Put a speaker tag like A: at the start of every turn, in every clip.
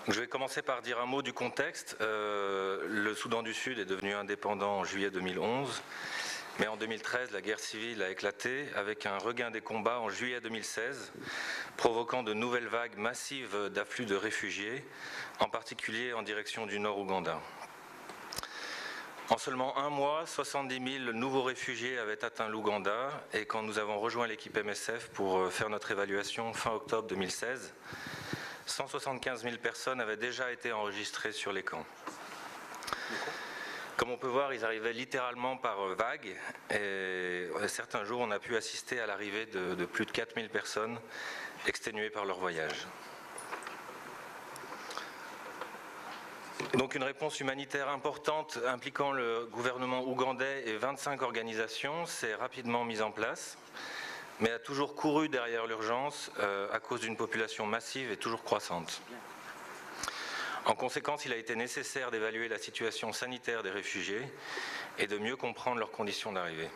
A: Je vais commencer par dire un mot du contexte. Le Soudan du Sud est devenu indépendant en juillet 2011, mais en 2013, la guerre civile a éclaté avec un regain des combats en juillet 2016, provoquant de nouvelles vagues massives d'afflux de réfugiés, en particulier en direction du nord Ouganda. En seulement un mois, 70 000 nouveaux réfugiés avaient atteint l'Ouganda, et quand nous avons rejoint l'équipe MSF pour faire notre évaluation fin octobre 2016, 175 000 personnes avaient déjà été enregistrées sur les camps. Comme on peut voir, ils arrivaient littéralement par vagues, et certains jours on a pu assister à l'arrivée de plus de 4 000 personnes exténuées par leur voyage. Donc une réponse humanitaire importante impliquant le gouvernement ougandais et 25 organisations s'est rapidement mise en place, mais a toujours couru derrière l'urgence à cause d'une population massive et toujours croissante. En conséquence, il a été nécessaire d'évaluer la situation sanitaire des réfugiés et de mieux comprendre leurs conditions d'arrivée.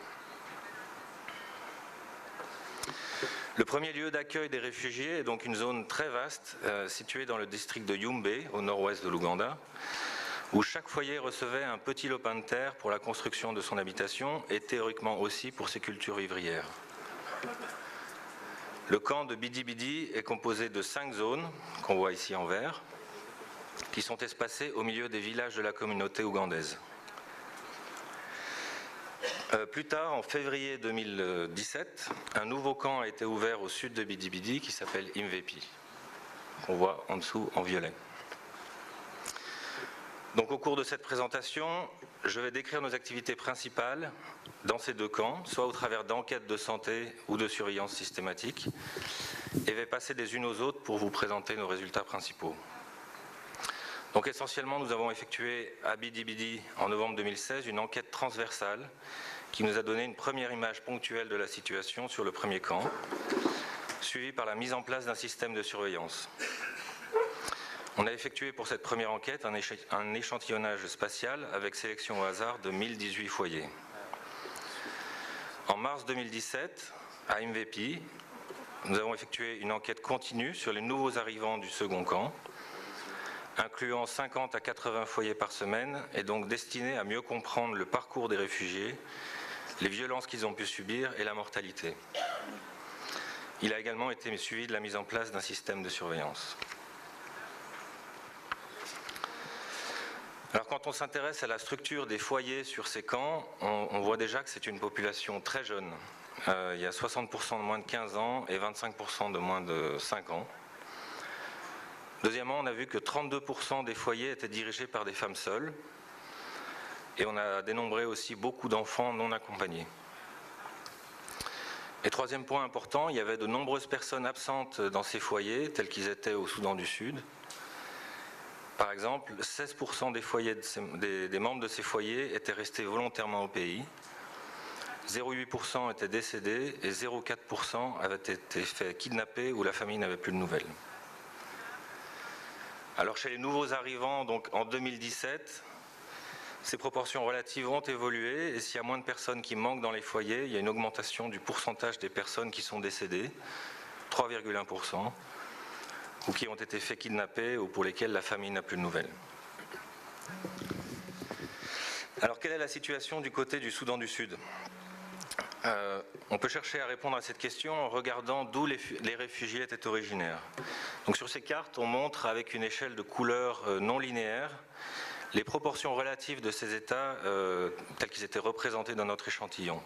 A: Le premier lieu d'accueil des réfugiés est donc une zone très vaste située dans le district de Yumbe, au nord-ouest de l'Ouganda, où chaque foyer recevait un petit lopin de terre pour la construction de son habitation et théoriquement aussi pour ses cultures vivrières. Le camp de Bidi Bidi est composé de 5 zones, qu'on voit ici en vert, qui sont espacées au milieu des villages de la communauté ougandaise. Plus tard, en février 2017, un nouveau camp a été ouvert au sud de Bidi Bidi qui s'appelle Imvepi, qu'on voit en dessous en violet. Donc au cours de cette présentation, je vais décrire nos activités principales dans ces deux camps, soit au travers d'enquêtes de santé ou de surveillance systématique, et vais passer des unes aux autres pour vous présenter nos résultats principaux. Donc essentiellement, nous avons effectué à Bidi Bidi en novembre 2016 une enquête transversale qui nous a donné une première image ponctuelle de la situation sur le premier camp, suivie par la mise en place d'un système de surveillance. On a effectué pour cette première enquête un échantillonnage spatial avec sélection au hasard de 1018 foyers. En mars 2017, à Imvepi, nous avons effectué une enquête continue sur les nouveaux arrivants du second camp, incluant 50 à 80 foyers par semaine, et donc destiné à mieux comprendre le parcours des réfugiés, les violences qu'ils ont pu subir et la mortalité. Il a également été suivi de la mise en place d'un système de surveillance. Alors quand on s'intéresse à la structure des foyers sur ces camps, on voit déjà que c'est une population très jeune. Il y a 60% de moins de 15 ans et 25% de moins de 5 ans. Deuxièmement, on a vu que 32% des foyers étaient dirigés par des femmes seules. Et on a dénombré aussi beaucoup d'enfants non accompagnés. Et troisième point important, il y avait de nombreuses personnes absentes dans ces foyers, tels qu'ils étaient au Soudan du Sud. Par exemple, 16% des foyers des membres de ces foyers étaient restés volontairement au pays, 0,8% étaient décédés et 0,4% avaient été fait kidnapper ou la famille n'avait plus de nouvelles. Alors chez les nouveaux arrivants, donc en 2017, ces proportions relatives ont évolué et s'il y a moins de personnes qui manquent dans les foyers, il y a une augmentation du pourcentage des personnes qui sont décédées, 3,1%, ou qui ont été fait kidnapper ou pour lesquelles la famille n'a plus de nouvelles. Alors quelle est la situation du côté du Soudan du Sud ? On peut chercher à répondre à cette question en regardant d'où les réfugiés étaient originaires. Donc sur ces cartes, on montre avec une échelle de couleurs non linéaire les proportions relatives de ces États tels qu'ils étaient représentés dans notre échantillon.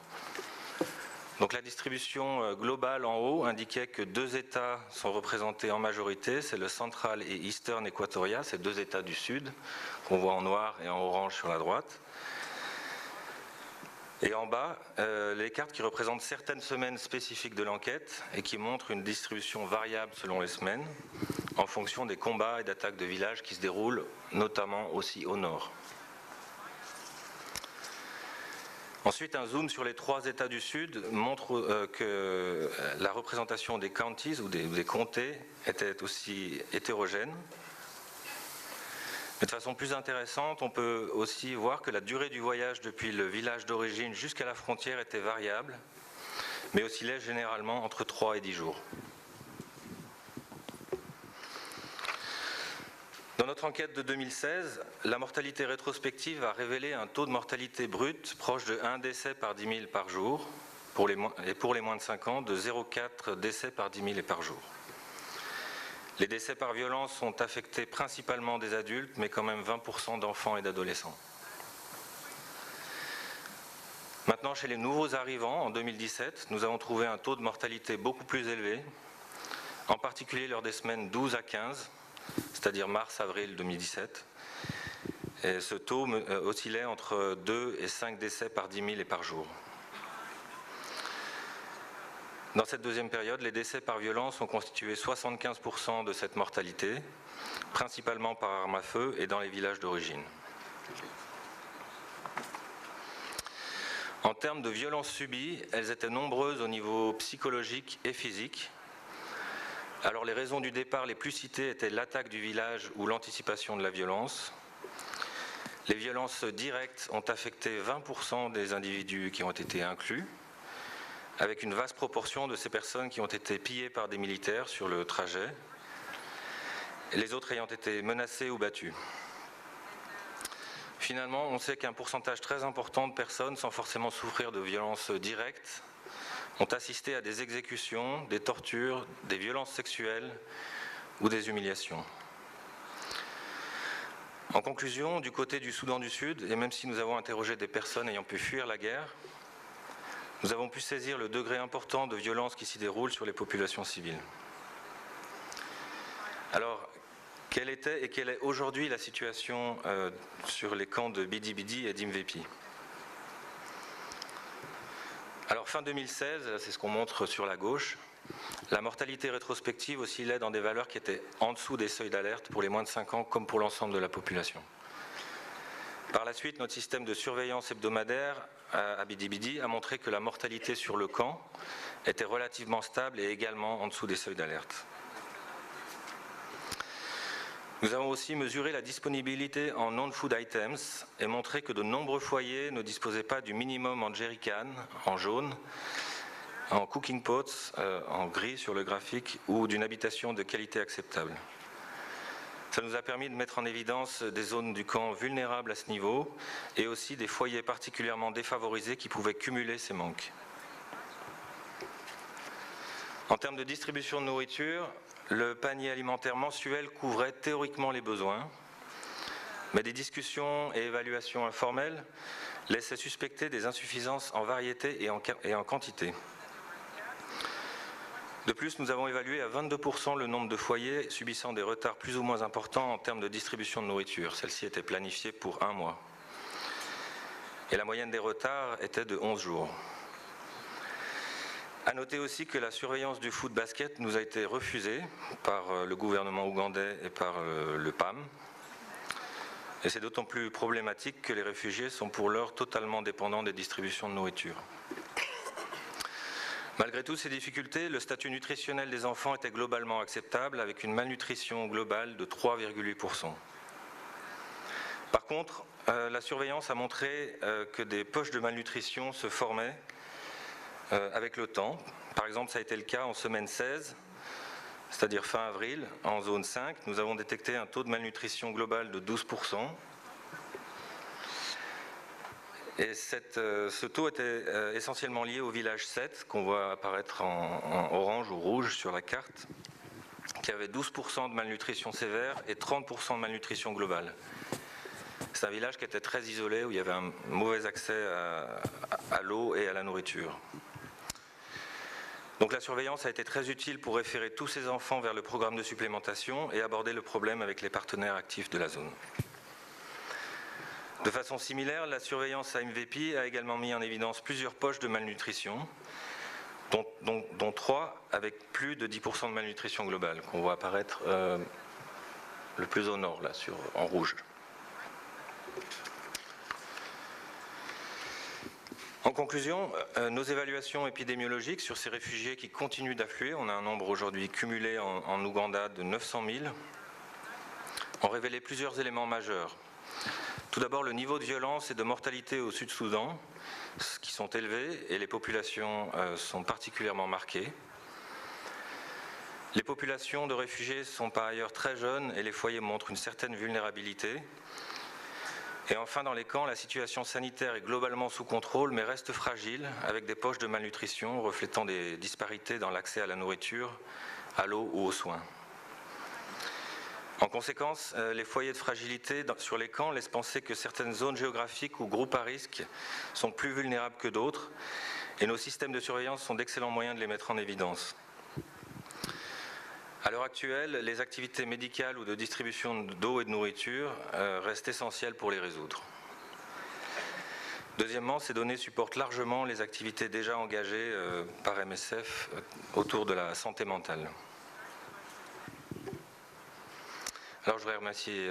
A: Donc la distribution globale en haut indiquait que 2 États sont représentés en majorité, c'est le Central et Eastern Equatoria, ces 2 États du Sud, qu'on voit en noir et en orange sur la droite. Et en bas, les cartes qui représentent certaines semaines spécifiques de l'enquête et qui montrent une distribution variable selon les semaines, en fonction des combats et d'attaques de villages qui se déroulent notamment aussi au nord. Ensuite, un zoom sur les 3 États du Sud montre que la représentation des counties ou des comtés était aussi hétérogène. Mais de façon plus intéressante, on peut aussi voir que la durée du voyage depuis le village d'origine jusqu'à la frontière était variable, mais oscillait généralement entre 3 et 10 jours. Dans notre enquête de 2016, la mortalité rétrospective a révélé un taux de mortalité brute proche de 1 décès par 10 000 par jour, et pour les moins de 5 ans, de 0,4 décès par 10 000 et par jour. Les décès par violence sont affectés principalement des adultes, mais quand même 20% d'enfants et d'adolescents. Maintenant, chez les nouveaux arrivants, en 2017, nous avons trouvé un taux de mortalité beaucoup plus élevé, en particulier lors des semaines 12 à 15, c'est-à-dire mars-avril 2017. Et ce taux oscillait entre 2 et 5 décès par 10 000 et par jour. Dans cette deuxième période, les décès par violence ont constitué 75% de cette mortalité, principalement par arme à feu et dans les villages d'origine. En termes de violences subies, elles étaient nombreuses au niveau psychologique et physique. Alors les raisons du départ les plus citées étaient l'attaque du village ou l'anticipation de la violence. Les violences directes ont affecté 20% des individus qui ont été inclus, avec une vaste proportion de ces personnes qui ont été pillées par des militaires sur le trajet, les autres ayant été menacées ou battues. Finalement, on sait qu'un pourcentage très important de personnes, sans forcément souffrir de violences directes, ont assisté à des exécutions, des tortures, des violences sexuelles ou des humiliations. En conclusion, du côté du Soudan du Sud, et même si nous avons interrogé des personnes ayant pu fuir la guerre, nous avons pu saisir le degré important de violence qui s'y déroule sur les populations civiles. Alors, quelle était et quelle est aujourd'hui la situation sur les camps de Bidi Bidi et d'Imvepi? Alors fin 2016, c'est ce qu'on montre sur la gauche, la mortalité rétrospective oscillait dans des valeurs qui étaient en dessous des seuils d'alerte pour les moins de 5 ans comme pour l'ensemble de la population. Par la suite, notre système de surveillance hebdomadaire à Bidi Bidi a montré que la mortalité sur le camp était relativement stable et également en dessous des seuils d'alerte. Nous avons aussi mesuré la disponibilité en non-food items et montré que de nombreux foyers ne disposaient pas du minimum en jerrycan, en jaune, en cooking pots, en gris sur le graphique, ou d'une habitation de qualité acceptable. Ça nous a permis de mettre en évidence des zones du camp vulnérables à ce niveau et aussi des foyers particulièrement défavorisés qui pouvaient cumuler ces manques. En termes de distribution de nourriture, le panier alimentaire mensuel couvrait théoriquement les besoins, mais des discussions et évaluations informelles laissaient suspecter des insuffisances en variété et en quantité. De plus, nous avons évalué à 22% le nombre de foyers subissant des retards plus ou moins importants en termes de distribution de nourriture. Celle-ci était planifiée pour 1 mois. Et la moyenne des retards était de 11 jours. A noter aussi que la surveillance du food basket nous a été refusée par le gouvernement ougandais et par le PAM. Et c'est d'autant plus problématique que les réfugiés sont pour l'heure totalement dépendants des distributions de nourriture. Malgré toutes ces difficultés, le statut nutritionnel des enfants était globalement acceptable, avec une malnutrition globale de 3,8%. Par contre, la surveillance a montré que des poches de malnutrition se formaient avec le temps. Par exemple, ça a été le cas en semaine 16, c'est-à-dire fin avril, en zone 5, nous avons détecté un taux de malnutrition globale de 12%. Et ce taux était essentiellement lié au village 7, qu'on voit apparaître en orange ou rouge sur la carte, qui avait 12% de malnutrition sévère et 30% de malnutrition globale. C'est un village qui était très isolé, où il y avait un mauvais accès à l'eau et à la nourriture. Donc la surveillance a été très utile pour référer tous ces enfants vers le programme de supplémentation et aborder le problème avec les partenaires actifs de la zone. De façon similaire, la surveillance à MVP a également mis en évidence plusieurs poches de malnutrition, dont 3 avec plus de 10% de malnutrition globale, qu'on voit apparaître le plus au nord, là, en rouge. En conclusion, nos évaluations épidémiologiques sur ces réfugiés qui continuent d'affluer, on a un nombre aujourd'hui cumulé en Ouganda de 900 000, ont révélé plusieurs éléments majeurs. Tout d'abord, le niveau de violence et de mortalité au Sud-Soudan, qui sont élevés et les populations sont particulièrement marquées. Les populations de réfugiés sont par ailleurs très jeunes et les foyers montrent une certaine vulnérabilité. Et enfin, dans les camps, la situation sanitaire est globalement sous contrôle, mais reste fragile, avec des poches de malnutrition reflétant des disparités dans l'accès à la nourriture, à l'eau ou aux soins. En conséquence, les foyers de fragilité sur les camps laissent penser que certaines zones géographiques ou groupes à risque sont plus vulnérables que d'autres, et nos systèmes de surveillance sont d'excellents moyens de les mettre en évidence. À l'heure actuelle, les activités médicales ou de distribution d'eau et de nourriture restent essentielles pour les résoudre. Deuxièmement, ces données supportent largement les activités déjà engagées par MSF autour de la santé mentale. Alors je voudrais remercier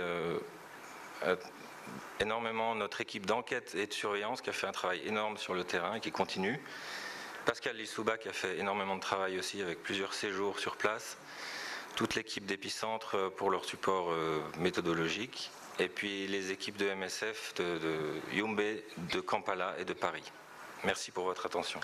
A: énormément notre équipe d'enquête et de surveillance qui a fait un travail énorme sur le terrain et qui continue. Pascal Lissouba qui a fait énormément de travail aussi avec plusieurs séjours sur place. Toute l'équipe d'Épicentre pour leur support méthodologique. Et puis les équipes de MSF de Youmbe, de Kampala et de Paris. Merci pour votre attention.